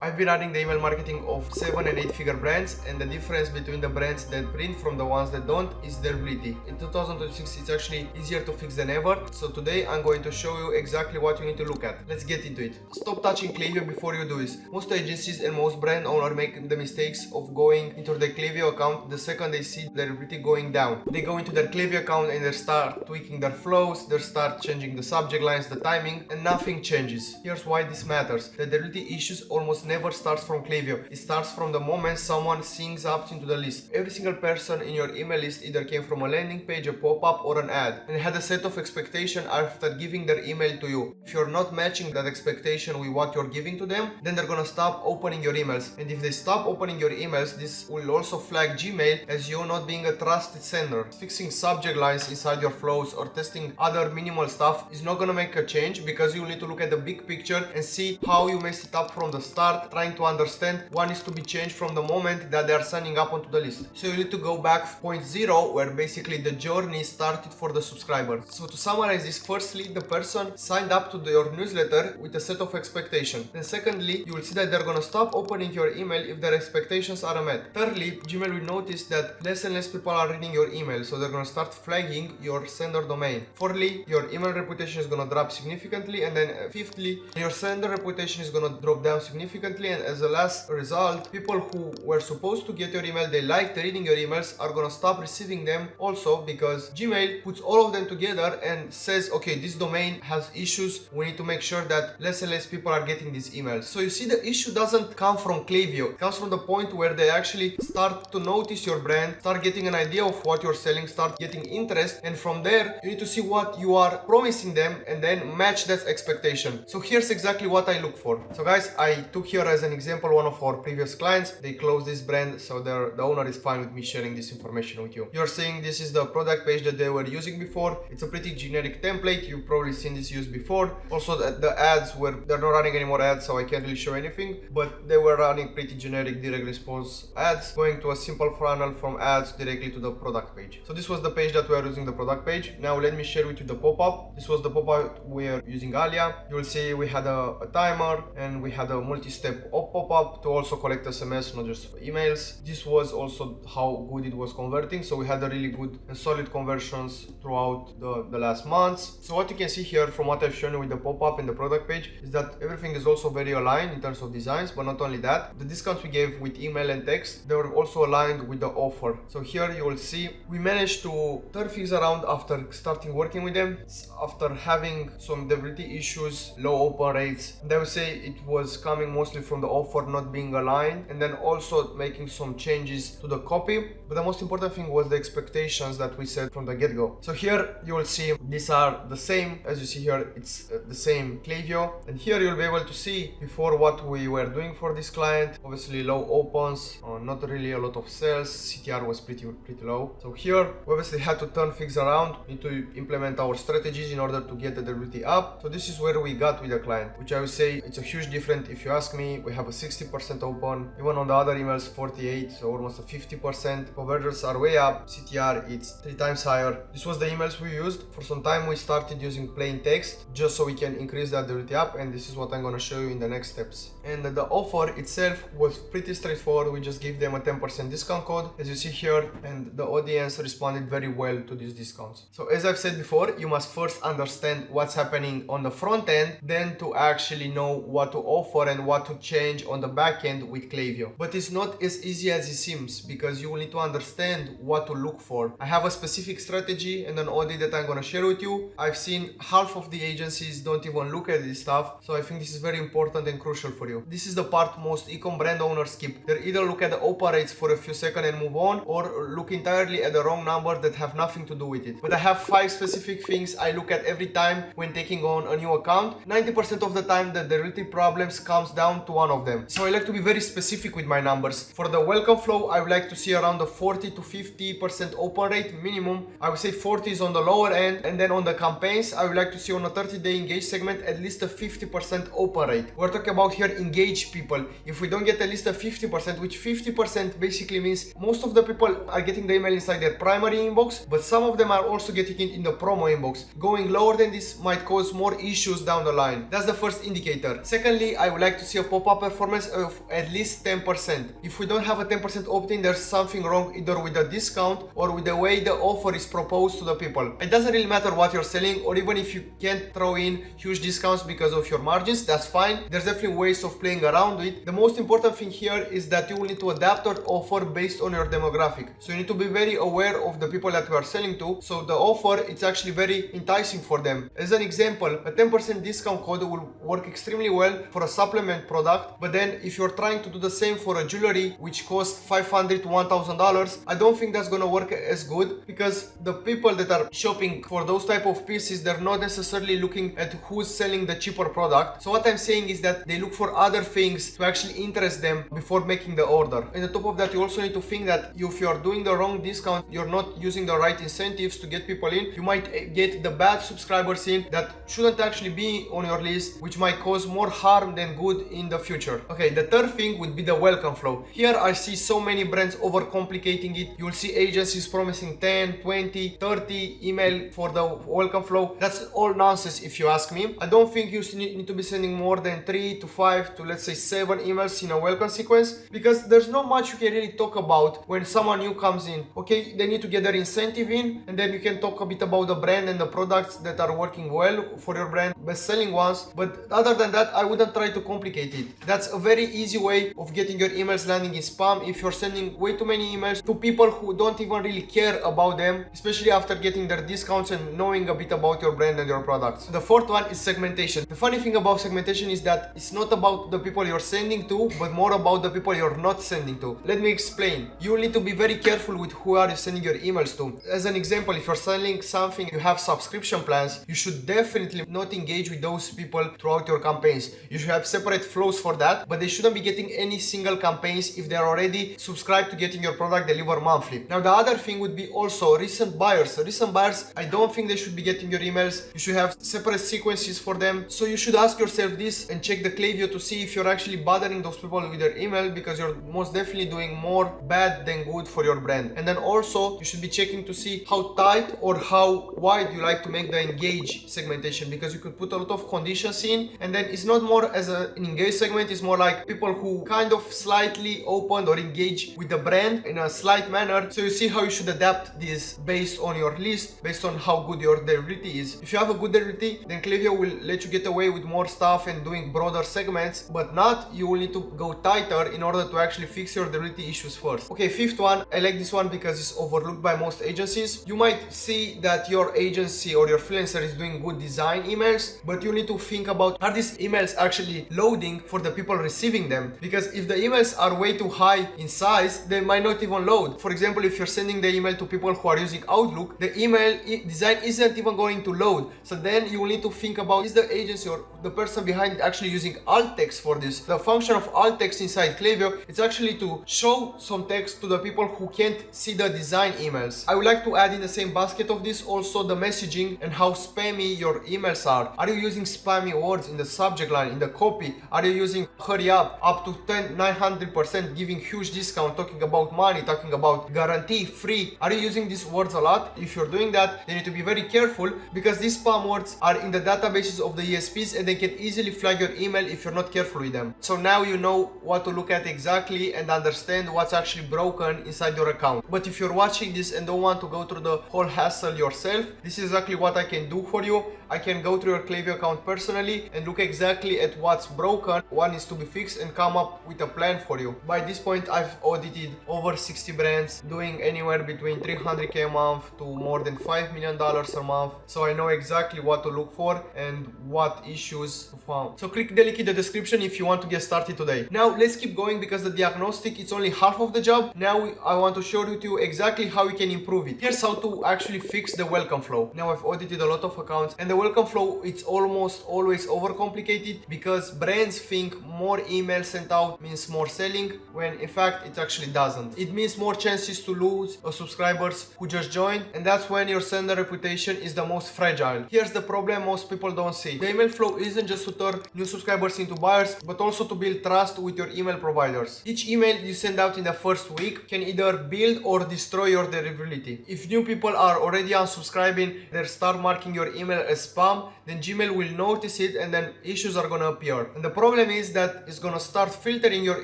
I've been running the email marketing of 7 and 8 figure brands, and the difference between the brands that print from the ones that don't is deliverability. In 2026 it's actually easier to fix than ever, so today I'm going to show you exactly what you need to look at. Let's get into it. Stop touching Klaviyo before you do this. Most agencies and most brand owners make the mistakes of going into their Klaviyo account the second they see deliverability going down. They go into their Klaviyo account and they start tweaking their flows, they start changing the subject lines, the timing, and nothing changes. Here's why this matters. The deliverability issues almost never starts from Klaviyo. It starts from the moment someone syncs up into the list. Every single person in your email list either came from a landing page, a pop-up, or an ad, and had a set of expectations after giving their email to you. If you're not matching that expectation with what you're giving to them, then they're gonna stop opening your emails. And if they stop opening your emails, this will also flag Gmail as you not being a trusted sender. Fixing subject lines inside your flows or testing other minimal stuff is not gonna make a change, because you need to look at the big picture and see how you messed it up from the start, trying to understand what needs to be changed from the moment that they are signing up onto the list. So you need to go back point zero, where basically the journey started for the subscriber. So to summarize this, firstly, the person signed up to your newsletter with a set of expectations. Then secondly, you will see that they're gonna stop opening your email if their expectations are met. Thirdly, Gmail will notice that less and less people are reading your email, so they're gonna start flagging your sender domain. Fourthly, your email reputation is gonna drop significantly, and then fifthly, your sender reputation is gonna drop down significantly, and as a last result, people who were supposed to get your email, they liked reading your emails, are gonna stop receiving them also, because Gmail puts all of them together and says, okay, this domain has issues, we need to make sure that less and less people are getting these emails. So you see, the issue doesn't come from Klaviyo, it comes from the point where they actually start to notice your brand, start getting an idea of what you're selling, start getting interest, and from there you need to see what you are promising them and then match that expectation. So here's exactly what I look for. So guys, I took here as an example one of our previous clients. They closed this brand, so the owner is fine with me sharing this information with you. You're seeing this is the product page that they were using before. It's a pretty generic template. You've probably seen this used before. Also, the ads they're not running any more ads, so I can't really show anything, but they were running pretty generic direct response ads, going to a simple funnel from ads directly to the product page. So this was the page that we are using, the product page. Now let me share with you the pop-up. This was the pop-up we are using earlier. You will see we had a timer, and we had a multi-step pop-up to also collect SMS, not just emails. This was also how good it was converting. So we had a really good and solid conversions throughout the last months. So what you can see here from what I've shown you with the pop-up and the product page is that everything is also very aligned in terms of designs, but not only that, the discounts we gave with email and text, they were also aligned with the offer. So here you will see we managed to turn things around after starting working with them, after having some deliverability issues, low open rates, and I would say it was coming mostly from the offer not being aligned, and then also making some changes to the copy. But the most important thing was the expectations that we set from the get-go. So here you will see these are the same. As you see here, it's the same Klaviyo, and here you'll be able to see before what we were doing for this client. Obviously low opens, not really a lot of sales, CTR was pretty low. So here we obviously had to turn things around, need to implement our strategies in order to get the deliverability up. So this is where we got with the client, which I would say it's a huge difference. If you ask me, we have a 60% open, even on the other emails 48, so almost a 50%. Conversions are way up, CTR it's 3 times higher. This was the emails we used. For some time we started using plain text just so we can increase that deliverability up, and this is what I'm gonna show you in the next steps. And the offer itself was pretty straightforward. We just gave them a 10% discount code, as you see here, and the audience responded very well to these discounts. So as I've said before, you must first understand what's happening on the front end, then to actually know what to offer and what to change on the back end with Klaviyo. But it's not as easy as it seems, because you will need to understand what to look for. I have a specific strategy and an audit that I'm gonna share with you. I've seen half of the agencies don't even look at this stuff, so I think this is very important and crucial for you. This is the part most e-com brand owners skip. They either look at the open rates for a few seconds and move on, or look entirely at the wrong numbers that have nothing to do with it. But I have 5 specific things I look at every time when taking on a new account. 90% of the time the deliverability problems comes down to one of them. So I like to be very specific with my numbers. For the welcome flow, I would like to see around the 40 to 50% open rate minimum. I would say 40 is on the lower end, and then on the campaigns, I would like to see on a 30-day engaged segment at least a 50% open rate. We're talking about here engaged people. If we don't get at least a 50%, which 50% basically means most of the people are getting the email inside their primary inbox, but some of them are also getting it in the promo inbox. Going lower than this might cause more issues down the line. That's the first indicator. Secondly, I would like to see a pop-up performance of at least 10%. If we don't have a 10% opt-in, there's something wrong either with the discount or with the way the offer is proposed to the people. It doesn't really matter what you're selling, or even if you can't throw in huge discounts because of your margins, that's fine. There's definitely ways of playing around with it. The most important thing here is that you will need to adapt your offer based on your demographic. So you need to be very aware of the people that you are selling to, so the offer it's actually very enticing for them. As an example, a 10% discount code will work extremely well for a supplement product, but then if you're trying to do the same for a jewelry which costs $500 to $1,000, I don't think that's gonna work as good, because the people that are shopping for those type of pieces, they're not necessarily looking at who's selling the cheaper product. So what I'm saying is that they look for other things to actually interest them before making the order. And on top of that, you also need to think that if you're doing the wrong discount, you're not using the right incentives to get people in, you might get the bad subscribers in that shouldn't actually be on your list, which might cause more harm than good in the future. Okay, the third thing would be the welcome flow. Here I see so many brands overcomplicating it. You'll see agencies promising 10, 20, 30 email for the welcome flow. That's all nonsense if you ask me. I don't think you need to be sending more than 3 to 5 to let's say 7 emails in a welcome sequence, because there's not much you can really talk about when someone new comes in. Okay, they need to get their incentive in, and then you can talk a bit about the brand and the products that are working well for your brand, best selling ones. But other than that, I wouldn't try to complicate it. That's a very easy way of getting your emails landing in spam if you're sending way too many emails to people who don't even really care about them, especially after getting their discounts and knowing a bit about your brand and your products. The fourth one is segmentation. The funny thing about segmentation is that it's not about the people you're sending to, but more about the people you're not sending to. Let me explain. You need to be very careful with who are you sending your emails to. As an example, if you're selling something, you have subscription plans, you should definitely not engage with those people throughout your campaigns. You should have separate flows for that, but they shouldn't be getting any single campaigns if they're already subscribed to getting your product delivered monthly. Now the other thing would be also recent buyers. Recent buyers, I don't think they should be getting your emails. You should have separate sequences for them. So you should ask yourself this and check the Klaviyo to see if you're actually bothering those people with their email, because you're most definitely doing more bad than good for your brand. And then also you should be checking to see how tight or how wide you like to make the engage segmentation, because you could put a lot of conditions in, and then it's not more as an engage segment, it's more like people who kind of slightly opened or engage with the brand in a slight manner. So you see how you should adapt this based on your list, based on how good your deliverability is. If you have a good deliverability, then Klaviyo will let you get away with more stuff and doing broader segments, but not, you will need to go tighter in order to actually fix your deliverability issues first. Okay, fifth one, I like this one because it's overlooked by most agencies. You might see that your agency or your freelancer is doing good design emails, but you need to think about, are these emails actually loading for the people receiving them? Because if the emails are way too high in size, they might not even load. For example, if you're sending the email to people who are using Outlook, the email design isn't even going to load. So then you will need to think about, is the agency or the person behind actually using alt text for this? The function of alt text inside Klaviyo, it's actually to show some text to the people who can't see the design emails. I would like to add in the same basket of this also the messaging and how spammy your emails are. Are you using spammy words in the subject line, in the copy? Are you using hurry up to 900%, giving huge discount, talking about money, talking about guarantee, free? Are you using these words a lot? If you're doing that, you need to be very careful, because these spam words are in the databases of the ESPs and they can easily flag your email if you're not careful with them. So now you know what to look at exactly and understand what's actually broken inside your account. But if you're watching this and don't want to go through the whole hassle yourself, this is exactly what I can do for you. I can go through your Klaviyo account personally and look exactly at what's broken, what needs to be fixed, and come up with a plan for you. By this point, I've audited over 60 brands, doing anywhere between $300K a month to more than $5 million a month. So I know exactly what to look for and what issues to find. So click the link in the description if you want to get started today. Now let's keep going, because the diagnostic is only half of the job. Now I want to show you exactly how you can improve it. Here's how to actually fix the welcome flow. Now I've audited a lot of accounts, and the welcome flow, it's almost always overcomplicated, because brands think more emails sent out means more selling, when in fact it actually doesn't. It means more chances to lose subscribers who just joined, and that's when your sender reputation is the most fragile. Here's the problem most people don't see. The email flow isn't just to turn new subscribers into buyers, but also to build trust with your email providers. Each email you send out in the first week can either build or destroy your deliverability. If new people are already unsubscribing, they start marking your email as spam, then Gmail will notice it and then issues are gonna appear. And the problem is that it's gonna start filtering your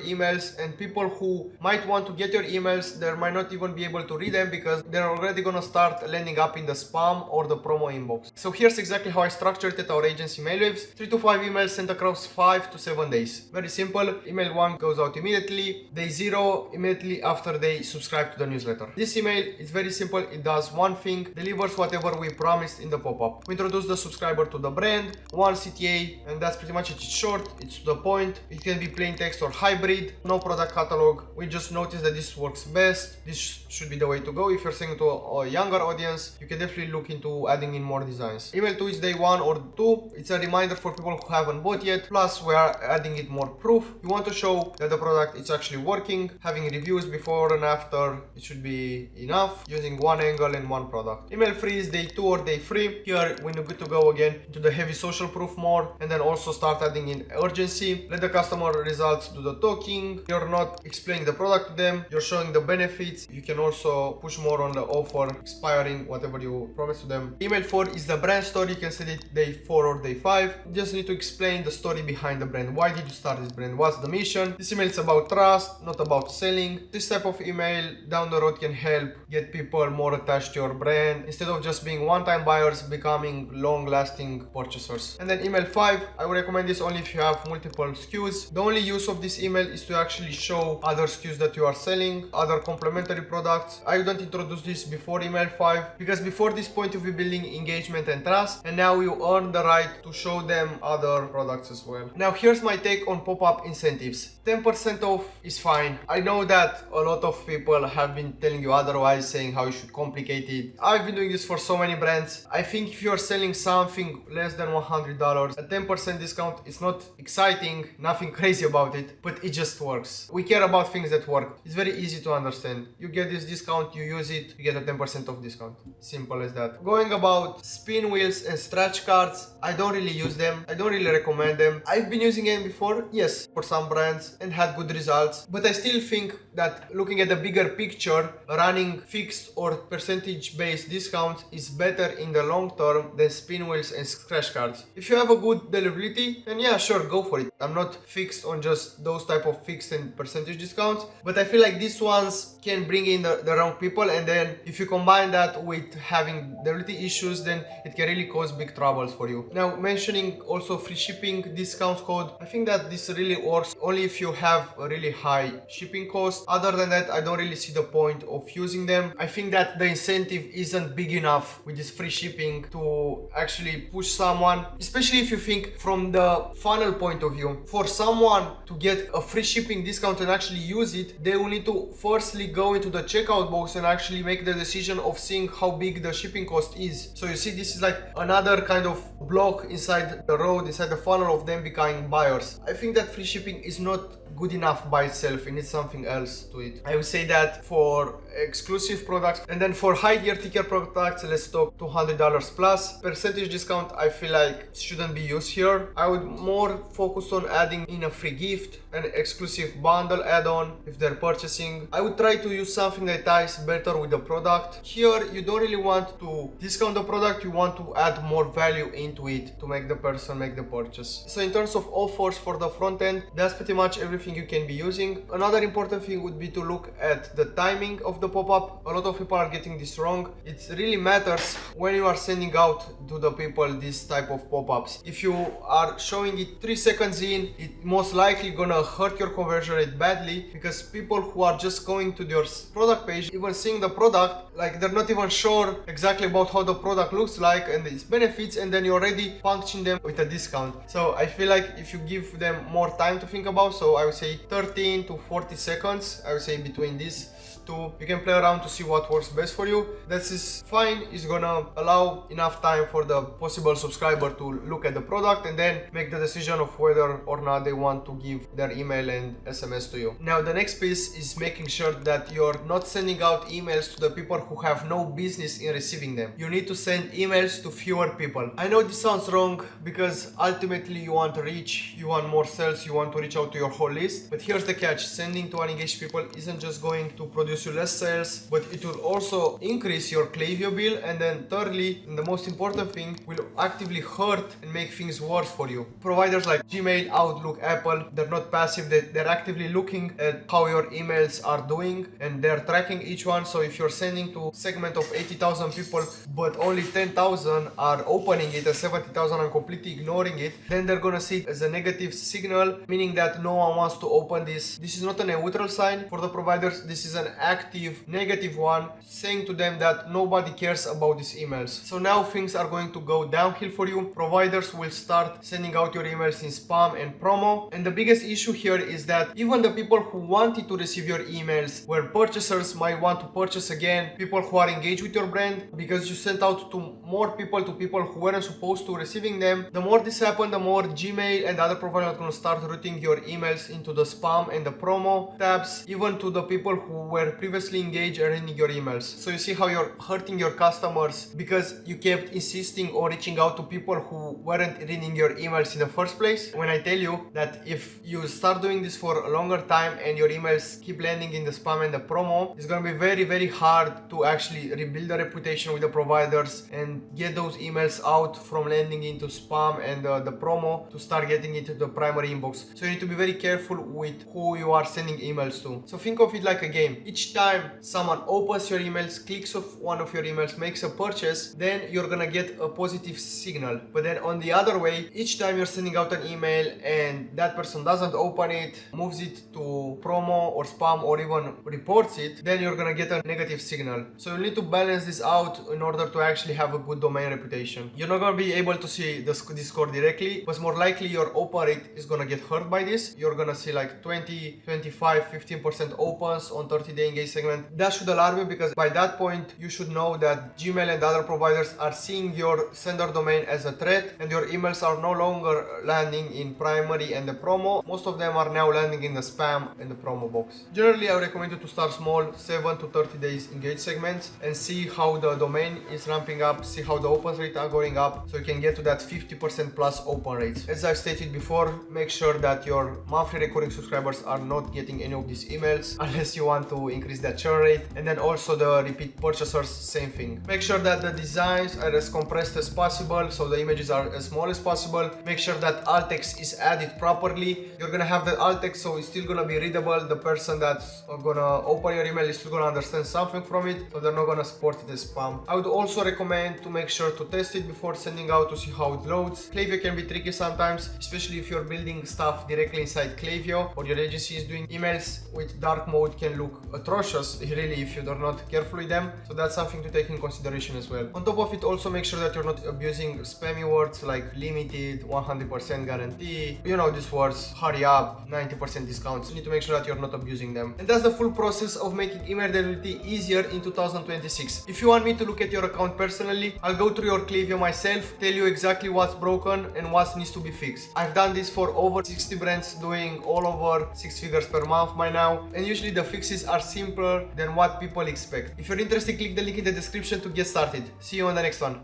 emails, and people who might want to get your emails, they might not even be able to read them because they're already gonna start landing up in the spam or the promo inbox. So here's exactly how I structured it at our agency Mailwaves. 3 to 5 emails sent across 5 to 7 days. Very simple. Email 1 goes out immediately. Day 0 immediately after they subscribe to the newsletter. This email is very simple. It does one thing, delivers whatever we promised in the pop-up. We introduce the subscriber to the brand, one CTA, and that's pretty much it. It's short, it's to the point. It can be plain text or hybrid, no product catalog. We just noticed that this works best. This should be the way to go. If you're selling to a younger audience, you can definitely look into adding in more designs. Email 2 is day 1 or 2. It's a reminder for people who haven't bought yet. Plus, we are adding it more proof. You want to show that the product is actually working. Having reviews before and after, it should be enough. Using one angle and one product. Email 3 is day 2 or day 3. Here, we're good to go again into the heavy social proof mode, and then also start adding in urgency. Let the customer results do the talking. You're not explaining the product to them. You're showing the benefits. You can also push more on the offer, expiring whatever you promised to them. Email 4 is the brand story. You can set it day 4 or day 5. You just need to explain the story behind the brand. Why did you start this brand? What's the mission? This email is about trust, not about selling. This type of email down the road can help get people more attached to your brand instead of just being one-time buyers, becoming long-lasting purchasers. And then email 5, I would recommend this only if you have multiple SKUs. The only use of this email is to actually show other SKUs that you are selling, other complementary products. I wouldn't introduce this before email 5 because before this point you'll be building engagement and trust, and now you earn the right to show them other products as well. Now here's my take on pop-up incentives. 10% off is fine. I know that a lot of people have been telling you otherwise, saying how you should complicate it. I've been doing this for so many brands. I think if you're selling something less than $100, a 10% discount is not exciting, nothing crazy about it, but it just works. We care about things that work. It's very easy to understand. You get this discount, you use it, you get a 10% off discount. Simple as that. Going about spin wheels and scratch cards, I don't really use them. I don't really recommend them. I've been using them before, yes, for some brands and had good results, but I still think that looking at the bigger picture, running fixed or percentage based discounts is better in the long term than spin wheels and scratch cards. If you have a good deliverability, then yeah, sure, go for it. I'm not fixed on just those type of fixed and percentage discounts, but I feel like these ones can bring in the wrong people, and then if you combine that with having deliverability issues, then it can really cause big troubles for you. Now, mentioning also free shipping discount code, I think that this really works only if you have a really high shipping cost. Other than that, I don't really see the point of using them. I think that the incentive isn't big enough with this free shipping to actually push someone, especially if you think from the funnel point of view. For someone to get a free shipping discount and actually use it, they will need to firstly go into the checkout box and actually make the decision of seeing how big the shipping cost is. So you see, this is like another kind of block inside the road, inside the funnel of them becoming buyers. I think that free shipping is not good enough by itself. It needs something else to it. I would say that for exclusive products, and then for higher ticket products, let's talk $200 plus. Percentage discount, I feel like shouldn't be used here. I would more focus on adding in a free gift, an exclusive bundle add-on if they're purchasing. I would try to use something that ties better with the product. Here, you don't really want to discount the product, you want to add more value into it to make the person make the purchase. So in terms of offers for the front end, that's pretty much everything you can be using. Another important thing would be to look at the timing of the pop-up. A lot of people are getting this wrong. It really matters when you are sending out to the people this type of pop-ups. If you are showing it 3 seconds in, it most likely gonna hurt your conversion rate badly, because people who are just going to your product page, even seeing the product, like they're not even sure exactly about how the product looks like and its benefits, and then you're already punching them with a discount. So I feel like if you give them more time to think about, so I would say 13 to 40 seconds, I would say between this, too. You can play around to see what works best for you. This is fine. It's gonna allow enough time for the possible subscriber to look at the product and then make the decision of whether or not they want to give their email and SMS to you. Now the next piece is making sure that you're not sending out emails to the people who have no business in receiving them. You need to send emails to fewer people. I know this sounds wrong because ultimately you want to reach, you want more sales, you want to reach out to your whole list. But here's the catch: sending to unengaged people isn't just going to produce you less sales, but it will also increase your Klaviyo bill. And then thirdly, and the most important thing, will actively hurt and make things worse for you. Providers like Gmail, Outlook, Apple, they're not passive, they're actively looking at how your emails are doing and they're tracking each one. So if you're sending to a segment of 80,000 people but only 10,000 are opening it and 70,000 are completely ignoring it, then they're gonna see it as a negative signal, meaning that no one wants to open this. This is not a neutral sign for the providers, this is an active negative one, saying to them that nobody cares about these emails. So now things are going to go downhill for you. Providers will start sending out your emails in spam and promo. And the biggest issue here is that even the people who wanted to receive your emails, where purchasers might want to purchase again, people who are engaged with your brand, because you sent out to more people, to people who weren't supposed to receiving them, the more this happens, the more Gmail and other providers are going to start routing your emails into the spam and the promo tabs, even to the people who were previously engaged and reading your emails. So you see how you're hurting your customers because you kept insisting on reaching out to people who weren't reading your emails in the first place. When I tell you that if you start doing this for a longer time and your emails keep landing in the spam and the promo, it's going to be very, very hard to actually rebuild a reputation with the providers and get those emails out from landing into spam and the promo to start getting into the primary inbox. So you need to be very careful with who you are sending emails to. So think of it like a game. Each time someone opens your emails, clicks off one of your emails, makes a purchase, then you're gonna get a positive signal. But then on the other way, each time you're sending out an email and that person doesn't open it, moves it to promo or spam or even reports it, then you're gonna get a negative signal. So you need to balance this out in order to actually have a good domain reputation. You're not gonna be able to see the score directly, but more likely your open rate is gonna get hurt by this. You're gonna see like 20, 25, 15% opens on 30-day engaged segment. That should alarm you because by that point you should know that Gmail and other providers are seeing your sender domain as a threat and your emails are no longer landing in primary and the promo. Most of them are now landing in the spam and the promo box. Generally, I recommend you to start small, 7 to 30 days engaged segments and see how the domain is ramping up, see how the open rates are going up, so you can get to that 50% plus open rates. As I've stated before, make sure that your monthly recurring subscribers are not getting any of these emails unless you want to increase that churn rate. And then also the repeat purchasers, same thing. Make sure that the designs are as compressed as possible, so the images are as small as possible. Make sure that alt text is added properly. You're gonna have the alt text, so it's still gonna be readable. The person that's gonna open your email is still gonna understand something from it, so they're not gonna support it as spam. I would also recommend to make sure to test it before sending out to see how it loads. Klaviyo can be tricky sometimes, especially if you're building stuff directly inside Klaviyo or your agency is doing emails with dark mode can look atrocious really if you're not careful with them. So that's something to take in consideration as well. On top of it, also make sure that you're not abusing spammy words like limited, 100% guarantee, you know, these words, hurry up, 90% discounts. You need to make sure that you're not abusing them. And that's the full process of making email deliverability easier in 2026. If you want me to look at your account personally, I'll go through your Klaviyo myself, tell you exactly what's broken and what needs to be fixed. I've done this for over 60 brands doing all over 6 figures per month by now, and usually the fixes are simpler than what people expect. If you're interested, click the link in the description to get started. See you on the next one.